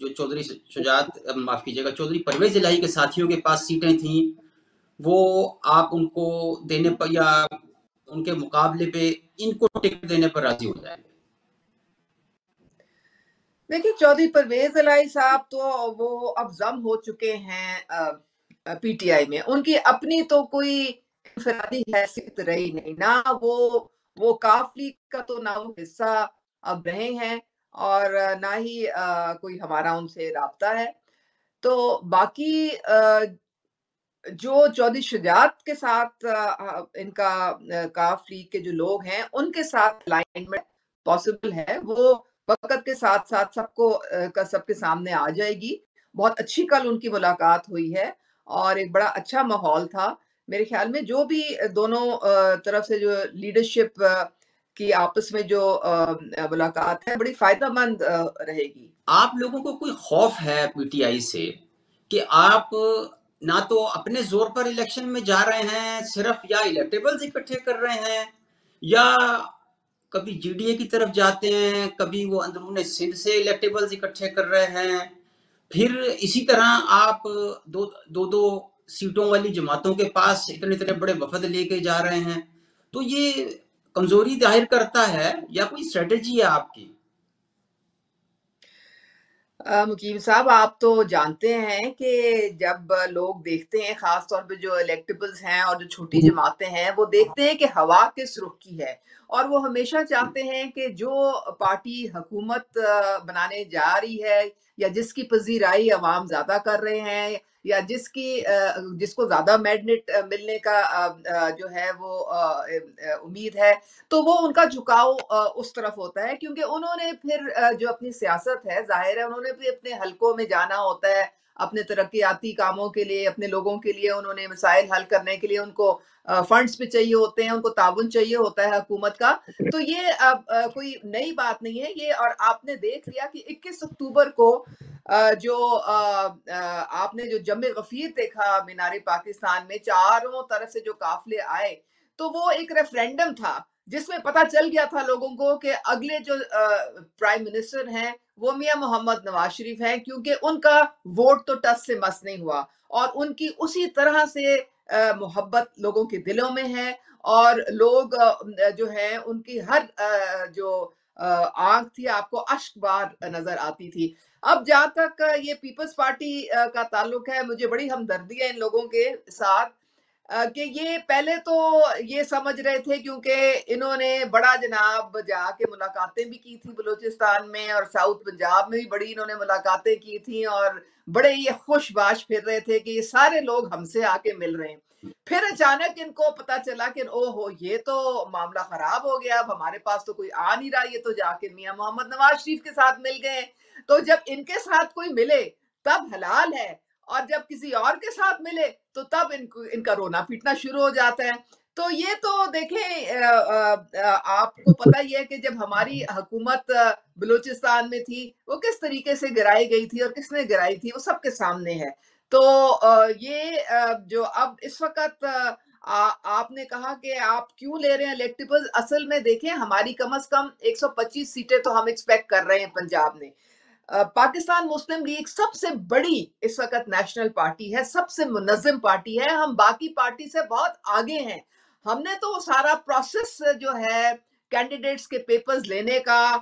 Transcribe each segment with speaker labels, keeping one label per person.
Speaker 1: جو چودھری شجاعت معاف کیجیے گا چودھری پرویز الہی کے ساتھیوں کے پاس سیٹیں تھیں وہ آپ ان کو دینے پر یا ان کے مقابلے پہ ان کو ٹکٹ دینے پر راضی ہو جائیں گے؟
Speaker 2: دیکھیے چودھری پرویز الہی صاحب تو وہ اب ضم ہو چکے ہیں پی ٹی آئی میں. ان کی اپنی تو کوئی انفرادی حیثیت رہی نہیں، نہ وہ کاف لیگ کا تو نہ وہ حصہ اب رہے ہیں، اور نہ ہی کوئی ہمارا ان سے رابطہ ہے. تو باقی جو چودھری شجاعت کے ساتھ ان کا کاف لیگ کے جو لوگ ہیں ان کے ساتھ الائنمنٹ پاسبل ہے، وہ وقت کے ساتھ ساتھ سب کے سامنے آ جائے گی. بہت اچھی کل ان کی ملاقات ہوئی ہے اور ایک بڑا اچھا ماحول تھا میرے خیال میں. جو بھی دونوں طرف سے جو لیڈرشپ کی آپس میں جو ملاقات ہے بڑی فائدہ مند رہے گی.
Speaker 1: آپ لوگوں کو کوئی خوف ہے پی ٹی آئی سے کہ آپ نہ تو اپنے زور پر الیکشن میں جا رہے ہیں صرف، یا الیکٹیبلز اکٹھے کر رہے ہیں، یا کبھی جی ڈی اے کی طرف جاتے ہیں، کبھی وہ اندرون سندھ سے الیکٹیبلز اکٹھے کر رہے ہیں، پھر اسی طرح آپ دو سیٹوں والی جماعتوں کے پاس اتنے بڑے وفد لے کے جا رہے ہیں؟ تو یہ کمزوری ظاہر کرتا ہے یا کوئی اسٹریٹجی ہے آپ کی؟
Speaker 2: مکیم صاحب آپ تو جانتے ہیں کہ جب لوگ دیکھتے ہیں، خاص طور پہ جو الیکٹیبلز ہیں اور جو چھوٹی جماعتیں ہیں، وہ دیکھتے ہیں کہ ہوا کس رخ کی ہے، اور وہ ہمیشہ چاہتے ہیں کہ جو پارٹی حکومت بنانے جا رہی ہے یا جس کی پذیرائی عوام زیادہ کر رہے ہیں یا جس کو زیادہ مینڈیٹ ملنے کا جو ہے وہ امید ہے، تو وہ ان کا جھکاؤ اس طرف ہوتا ہے، کیونکہ انہوں نے پھر جو اپنی سیاست ہے ظاہر ہے انہوں نے بھی اپنے حلقوں میں جانا ہوتا ہے، اپنے ترقیاتی کاموں کے لیے، اپنے لوگوں کے لیے، انہوں نے مسائل حل کرنے کے لیے ان کو فنڈز بھی چاہیے ہوتے ہیں، ان کو تعاون چاہیے ہوتا ہے حکومت کا. تو یہ اب کوئی نئی بات نہیں ہے یہ. اور آپ نے دیکھ لیا کہ 21 اکتوبر کو جو آپ نے جو جم غفیر دیکھا مینار پاکستان میں، چاروں طرف سے جو قافلے آئے، تو وہ ایک ریفرینڈم تھا جس میں پتا چل گیا تھا لوگوں کو کہ اگلے جو پرائم منسٹر ہیں وہ میاں محمد نواز شریف ہیں، کیونکہ ان کا ووٹ تو ٹس سے مس نہیں ہوا اور ان کی اسی طرح سے محبت لوگوں کے دلوں میں ہے، اور لوگ جو ہیں ان کی ہر جو آنکھ تھی آپ کو اشک بار نظر آتی تھی. اب جہاں تک یہ پیپلز پارٹی کا تعلق ہے، مجھے بڑی ہمدردی ہے ان لوگوں کے ساتھ کہ یہ پہلے تو یہ سمجھ رہے تھے، کیونکہ انہوں نے بڑا جناب جا کے ملاقاتیں بھی کی تھی بلوچستان میں اور ساؤتھ پنجاب میں بھی بڑی انہوں نے ملاقاتیں کی تھیں، اور بڑے یہ خوش باش پھر رہے تھے کہ یہ سارے لوگ ہم سے آ کے مل رہے ہیں. پھر اچانک ان کو پتا چلا کہ او ہو یہ تو معاملہ خراب ہو گیا، اب ہمارے پاس تو کوئی آ نہیں رہا، یہ تو جا کے میاں محمد نواز شریف کے ساتھ مل گئے. تو جب ان کے ساتھ کوئی ملے تب حلال ہے، اور جب کسی اور کے ساتھ ملے تو تب ان کا رونا پیٹنا شروع ہو جاتا ہے. تو یہ تو دیکھیں آپ کو پتہ ہی ہے کہ جب ہماری حکومت بلوچستان میں تھی وہ کس طریقے سے گرائی گئی تھی اور کس نے گرائی تھی، وہ سب کے سامنے ہے. تو یہ جو اب اس وقت آپ نے کہا کہ آپ کیوں لے رہے ہیں الیکٹیبل، اصل میں دیکھیں ہماری کم از کم 125 سیٹیں تو ہم ایکسپیکٹ کر رہے ہیں پنجاب میں. پاکستان مسلم لیگ سب سے بڑی اس وقت نیشنل پارٹی ہے، سب سے منظم پارٹی ہے، ہم باقی پارٹی سے بہت آگے ہیں. ہم نے تو سارا پروسیس جو ہے کینڈیڈیٹس کے پیپرز لینے کا،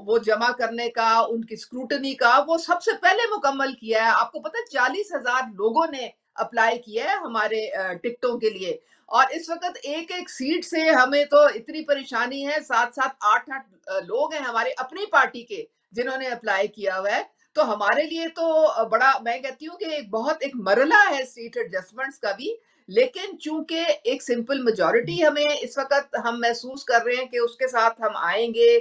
Speaker 2: وہ جمع کرنے کا، ان کی اسکروٹنی کا، وہ سب سے پہلے مکمل کیا ہے. آپ کو پتہ 40,000 لوگوں نے اپلائی کیا ہے ہمارے ٹکٹوں کے لیے، اور اس وقت ایک ایک سیٹ سے ہمیں تو اتنی پریشانی ہے، 7-8 لوگ ہیں ہمارے اپنی پارٹی کے جنہوں نے اپلائی کیا ہوا ہے. تو ہمارے لیے تو بڑا، میں کہتی ہوں کہ ایک مرحلہ ہے سیٹ ایڈجسٹمنٹس کا بھی، لیکن چونکہ ایک سمپل میجورٹی ہمیں اس وقت ہم محسوس کر رہے ہیں کہ اس کے ساتھ ہم آئیں گے،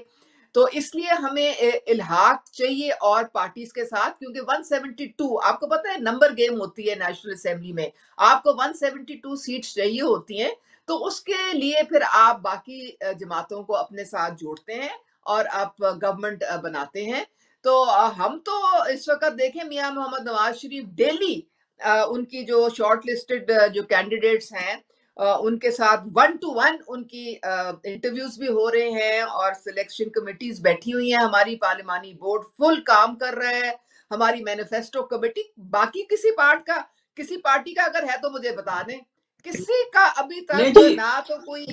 Speaker 2: تو اس لیے ہمیں الحاق چاہیے اور پارٹیز کے ساتھ، کیونکہ 172 آپ کو پتہ ہے نمبر گیم ہوتی ہے نیشنل اسمبلی میں، آپ کو 172 سیٹس چاہیے ہوتی ہیں. تو اس کے لیے پھر آپ باقی جماعتوں کو اپنے ساتھ جوڑتے ہیں اور آپ گورنمنٹ بناتے ہیں. تو ہم تو اس وقت دیکھیں میاں محمد نواز شریف ڈیلی ان کی جو شارٹ لسٹڈ جو کینڈیڈیٹس ہیں ان کے ساتھ 1 to 1 ان کی انٹرویوز بھی ہو رہے ہیں، اور سلیکشن کمیٹیز بیٹھی ہوئی ہیں، ہماری پارلیمانی بورڈ فل کام کر رہا ہے، ہماری مینیفیسٹو کمیٹی. باقی کسی پارٹی کا اگر ہے تو مجھے بتا دیں. کسی کا ابھی
Speaker 1: نہیں
Speaker 2: تک
Speaker 1: جی،
Speaker 2: نہ تو کوئی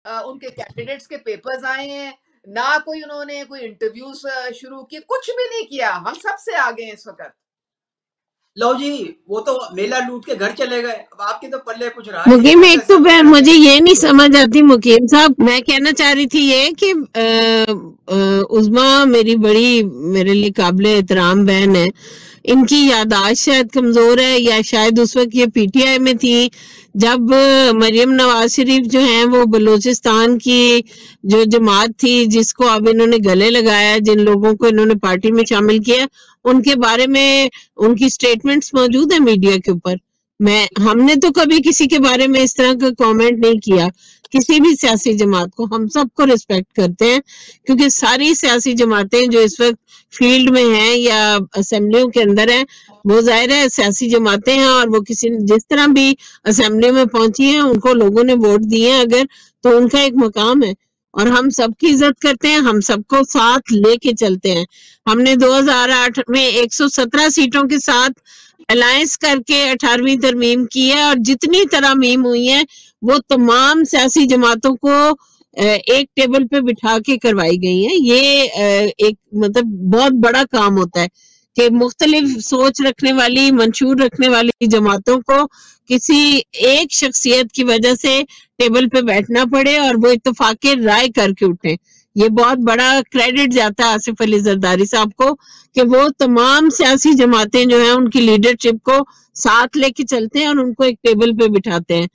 Speaker 2: ان کے کینڈیڈیٹس کے پیپرز آئے ہیں، نہ کوئی انہوں نے کوئی انٹرویوز شروع کی، کچھ بھی نہیں کیا. ہم سب سے آگے ہیں اس وقت.
Speaker 1: لو جی، وہ تو میلہ لوٹ کے گھر چلے گئے، اب آپ کے تو پلے کچھ رہا ہی نہیں
Speaker 3: مقیم
Speaker 1: نا
Speaker 3: ایک
Speaker 1: کیسے
Speaker 3: تو
Speaker 1: ووٹ ڈالیں.
Speaker 3: مجھے یہ نہیں سمجھ آتی مقیم صاحب، میں کہنا چاہ رہی تھی یہ کہ عظما میری بڑی میرے لیے قابل احترام بہن ہے، ان کی یاداشت شاید کمزور ہے، یا شاید اس وقت یہ پی ٹی آئی میں تھی جب مریم نواز شریف جو ہیں وہ بلوچستان کی جو جماعت تھی جس کو اب انہوں نے گلے لگایا، جن لوگوں کو انہوں نے پارٹی میں شامل کیا، ان کے بارے میں ان کی سٹیٹمنٹس موجود ہیں میڈیا کے اوپر. ہم نے تو کبھی کسی کے بارے میں اس طرح کا کامنٹ نہیں کیا، کسی بھی سیاسی جماعت کو ہم سب کو ریسپیکٹ کرتے ہیں، کیونکہ ساری سیاسی جماعتیں جو اس وقت فیلڈ میں ہیں یا اسمبلیوں کے اندر ہیں وہ ظاہر ہے سیاسی جماعتیں ہیں، اور وہ کسی جس طرح بھی اسمبلی میں پہنچی ہیں ان کو لوگوں نے ووٹ دیے ہیں اگر، تو ان کا ایک مقام ہے، اور ہم سب کی عزت کرتے ہیں، ہم سب کو ساتھ لے کے چلتے ہیں. ہم نے 2008 میں 117 سیٹوں کے ساتھ الائنس کر کے 18ویں ترمیم کی ہے، اور جتنی ترامیم ہوئی ہیں وہ تمام سیاسی جماعتوں کو ایک ٹیبل پہ بٹھا کے کروائی گئی ہیں. یہ ایک مطلب بہت بڑا کام ہوتا ہے کہ مختلف سوچ رکھنے والی، منشور رکھنے والی جماعتوں کو کسی ایک شخصیت کی وجہ سے ٹیبل پہ بیٹھنا پڑے اور وہ اتفاق رائے کر کے اٹھیں. یہ بہت بڑا کریڈٹ جاتا ہے آصف علی زرداری صاحب کو کہ وہ تمام سیاسی جماعتیں جو ہیں ان کی لیڈرشپ کو ساتھ لے کے چلتے ہیں اور ان کو ایک ٹیبل پہ بٹھاتے ہیں.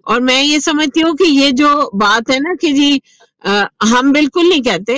Speaker 3: اور میں یہ سمجھتی ہوں کہ یہ جو بات ہے نا کہ جی ہم بالکل نہیں کہتے،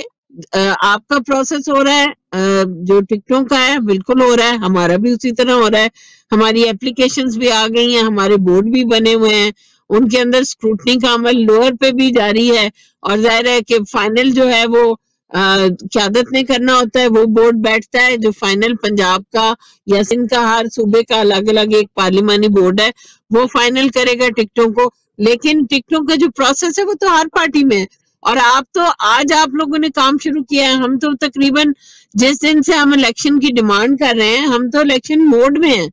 Speaker 3: آپ کا پروسیس ہو رہا ہے جو ٹکٹوں کا ہے بالکل ہو رہا ہے، ہمارا بھی اسی طرح ہو رہا ہے، ہماری اپلیکیشنز بھی آ گئی ہیں، ہمارے بورڈ بھی بنے ہوئے ہیں، ان کے اندر سکروٹنی کا عمل لوئر پہ بھی جاری ہے، اور ظاہر ہے کہ فائنل جو ہے وہ قیادت نے کرنا ہوتا ہے، وہ بورڈ بیٹھتا ہے جو فائنل پنجاب کا یا سندھ کا، ہر صوبے کا الگ الگ ایک پارلیمانی بورڈ ہے، وہ فائنل کرے گا ٹکٹوں کو. لیکن ٹکٹوں کا جو پروسیس ہے وہ تو ہر پارٹی میں ہے، اور آپ تو آج آپ لوگوں نے کام شروع کیا ہے، ہم تو تقریباً جس دن سے ہم الیکشن کی ڈیمانڈ کر رہے ہیں ہم تو الیکشن موڈ میں ہیں،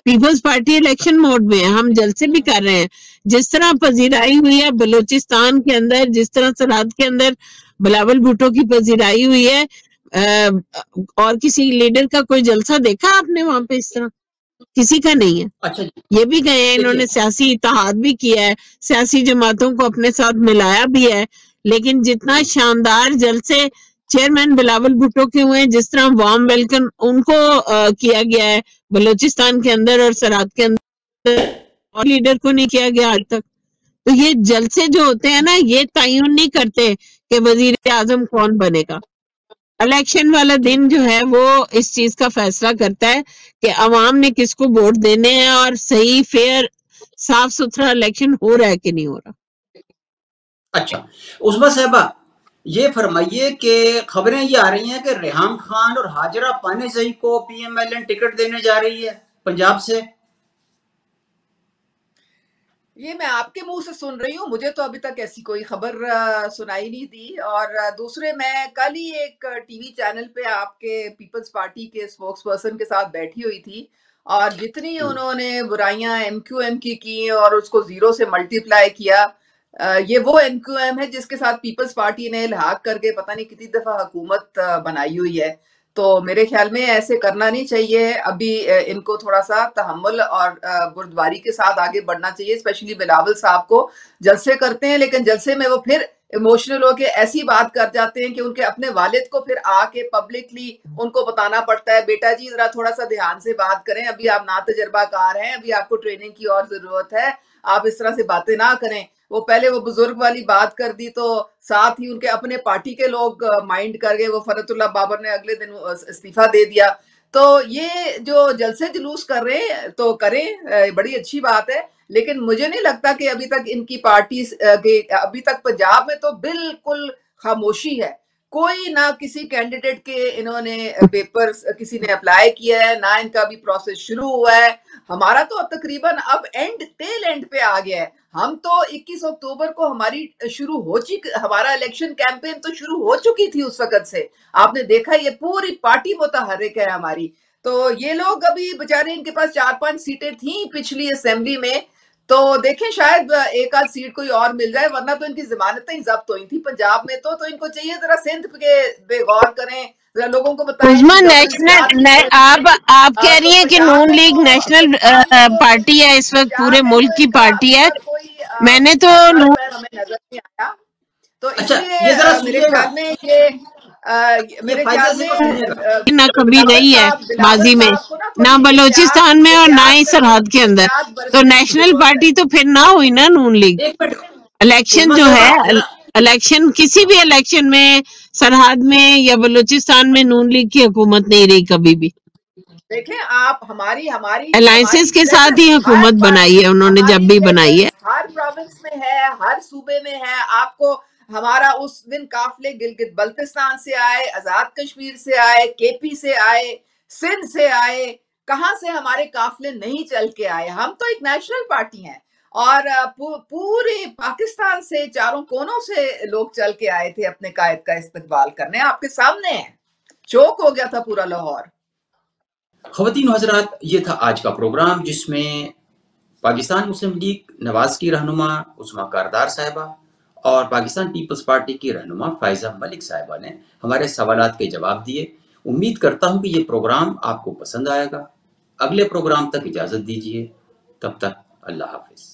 Speaker 3: پیپلز پارٹی الیکشن موڈ میں ہے، ہم جلسے بھی کر رہے ہیں. جس طرح پذیرائی ہوئی ہے بلوچستان کے اندر، جس طرح سرحد کے اندر بلاول بھٹو کی پذیرائی ہوئی ہے، اور کسی لیڈر کا کوئی جلسہ دیکھا آپ نے وہاں پہ؟ اس طرح کسی کا نہیں ہے.
Speaker 1: اچھا جی،
Speaker 3: یہ بھی گئے ہیں، انہوں
Speaker 1: دیکھیے،
Speaker 3: نے سیاسی اتحاد بھی کیا ہے، سیاسی جماعتوں کو اپنے ساتھ ملایا بھی ہے، لیکن جتنا شاندار جلسے چیئرمین بلاول بھٹو کے ہوئے ہیں، جس طرح وارم ویلکم ان کو کیا گیا ہے بلوچستان کے اندر اور سرحد کے اندر، اور لیڈر کو نہیں کیا گیا آج تک. تو یہ جلسے جو ہوتے ہیں نا یہ تعین نہیں کرتے کہ وزیر اعظم کون بنے گا. الیکشن والا دن جو ہے وہ اس چیز کا فیصلہ کرتا ہے کہ عوام نے کس کو ووٹ دینے ہیں، اور صحیح فیئر صاف ستھرا الیکشن ہو رہا ہے کہ نہیں ہو رہا.
Speaker 1: اچھا عظما صاحبہ، یہ فرمائیے کہ خبریں یہ آ رہی ہیں کہ ریحان خان اور ہاجرہ پانیسئی کو P M L N ticket دینے جا رہی ہے پنجاب سے.
Speaker 2: یہ میں آپ کے منہ سے سن رہی ہوں، مجھے تو ابھی تک ایسی کوئی خبر سنائی نہیں دی. اور دوسرے میں کل ہی ایک ٹی وی چینل پہ آپ کے پیپلز پارٹی کے اسپوکس پرسن کے ساتھ بیٹھی ہوئی تھی، اور جتنی انہوں نے برائیاں ایم کیو ایم کی اور اس کو زیرو سے ملٹی پلائی کیا، یہ وہ ایم کیو ایم ہے جس کے ساتھ پیپلز پارٹی نے الحاق کر کے پتہ نہیں کتنی دفعہ حکومت بنائی ہوئی ہے. تو میرے خیال میں ایسے کرنا نہیں چاہیے. ابھی ان کو تھوڑا سا تحمل اور بردباری کے ساتھ آگے بڑھنا چاہیے. اسپیشلی بلاول صاحب کو جلسے کرتے ہیں لیکن جلسے میں وہ پھر ایموشنل ہو کے ایسی بات کر جاتے ہیں کہ ان کے اپنے والد کو پھر آ کے پبلکلی ان کو بتانا پڑتا ہے بیٹا جی ذرا تھوڑا سا دھیان سے بات کریں، ابھی آپ نا تجربہ کار ہیں، ابھی آپ کو ٹریننگ کی اور ضرورت ہے، آپ اس طرح سے باتیں نہ کریں. وہ پہلے وہ بزرگ والی بات کر دی تو ساتھ ہی ان کے اپنے پارٹی کے لوگ مائنڈ کر گئے. وہ فرت اللہ بابر نے اگلے دن استعفیٰ دے دیا. تو یہ جو جلسے جلوس کر رہے ہیں تو کریں، بڑی اچھی بات ہے، لیکن مجھے نہیں لگتا کہ ابھی تک ان کی پارٹی ابھی تک پنجاب میں تو بالکل خاموشی ہے. کوئی نہ کسی کینڈیڈیٹ کے انہوں نے پیپرز کسی نے اپلائی کیا ہے، نہ ان کا بھی پروسیس شروع ہوا ہے. ہمارا تو تقریباً اب ٹیل اینڈ پہ آ گیا ہے. ہم تو 21 اکتوبر کو ہمارا الیکشن کیمپین تو شروع ہو چکی تھی اس وقت سے. آپ نے دیکھا یہ پوری پارٹی متحرک ہے ہماری. تو یہ لوگ ابھی بےچارے ان کے پاس 4-5 سیٹیں تھیں پچھلی اسمبلی میں، تو دیکھیں شاید ایک آدھ سیٹ کوئی اور مل جائے، ورنہ تو ان کی ضمانتیں ضبط ہوئی تھی پنجاب میں. تو ان کو چاہیے ذرا سندھ پہ غور کریں، ذرا لوگوں کو بتائیں
Speaker 3: عظما
Speaker 2: کہ گورننس کیا چیز
Speaker 3: آپ کہہ
Speaker 2: تو
Speaker 3: رہی ہیں کہ
Speaker 2: پنجاب
Speaker 3: نون
Speaker 2: میں
Speaker 3: لیگ
Speaker 2: تو
Speaker 3: نیشنل
Speaker 2: ہم
Speaker 3: پارٹی ہے اس وقت پورے
Speaker 2: پنجاب میں تو
Speaker 3: ملک کی
Speaker 2: ان کا
Speaker 3: پارٹی ہے.
Speaker 2: کوئی
Speaker 3: میں نے تو
Speaker 2: گھر پر ہمیں نظر نہیں آیا. تو اس
Speaker 1: اچھا
Speaker 2: لیے
Speaker 1: یہ ذرا
Speaker 2: میرے
Speaker 1: سنیے گا،
Speaker 2: خیال میں یہ
Speaker 1: یہ
Speaker 2: میرے
Speaker 1: فائزہ
Speaker 2: خیال
Speaker 1: سے
Speaker 2: میں
Speaker 1: کو سنیے گا.
Speaker 3: نہ کبھی رہی ہے
Speaker 2: بلاول
Speaker 3: ماضی میں،
Speaker 2: صاحب کو نا
Speaker 3: نہ
Speaker 2: تھوڑی
Speaker 3: بلوچستان میں اور نہ ہی سرحد کے اندر.
Speaker 2: احتیاط
Speaker 3: تو
Speaker 2: برتنے کی
Speaker 3: نیشنل
Speaker 2: ضرورت ہے.
Speaker 3: پارٹی تو پھر نہ ہوئی نا نون لیگ.
Speaker 1: ایک منٹ
Speaker 3: الیکشن
Speaker 1: عظما
Speaker 3: جو ہے
Speaker 1: صاحبہ ذرا،
Speaker 3: الیکشن کسی بھی الیکشن میں سرحد میں یا بلوچستان میں نون لیگ کی حکومت نہیں رہی کبھی بھی.
Speaker 2: دیکھیں آپ ہماری
Speaker 3: الائنسز کے ساتھ ہی
Speaker 2: ہر
Speaker 3: حکومت بنائی
Speaker 2: پارٹی،
Speaker 3: ہے انہوں نے جب
Speaker 2: ہماری
Speaker 3: بھی بنائی ہے.
Speaker 2: ہر پروونس میں ہے، ہر صوبے میں ہے. آپ کو ہمارا اس دن قافلے گلگت بلتستان سے آئے، آزاد کشمیر سے آئے، کے پی سے آئے، سندھ سے آئے، کہاں سے ہمارے قافلے نہیں چل کے آئے. ہم تو ایک نیشنل پارٹی ہیں اور پورے پاکستان سے چاروں کونوں سے لوگ چل کے آئے تھے اپنے قائد کا استقبال کرنے. آپ کے سامنے ہے، چوک ہو گیا تھا پورا لاہور.
Speaker 1: خواتین و حضرات، یہ تھا آج کا پروگرام جس میں پاکستان مسلم لیگ نواز کی رہنما عظما کاردار صاحبہ اور پاکستان پیپلز پارٹی کی رہنما فائزہ ملک صاحبہ نے ہمارے سوالات کے جواب دیے. امید کرتا ہوں کہ یہ پروگرام آپ کو پسند آئے گا. اگلے پروگرام تک اجازت دیجیے، تب تک اللہ حافظ.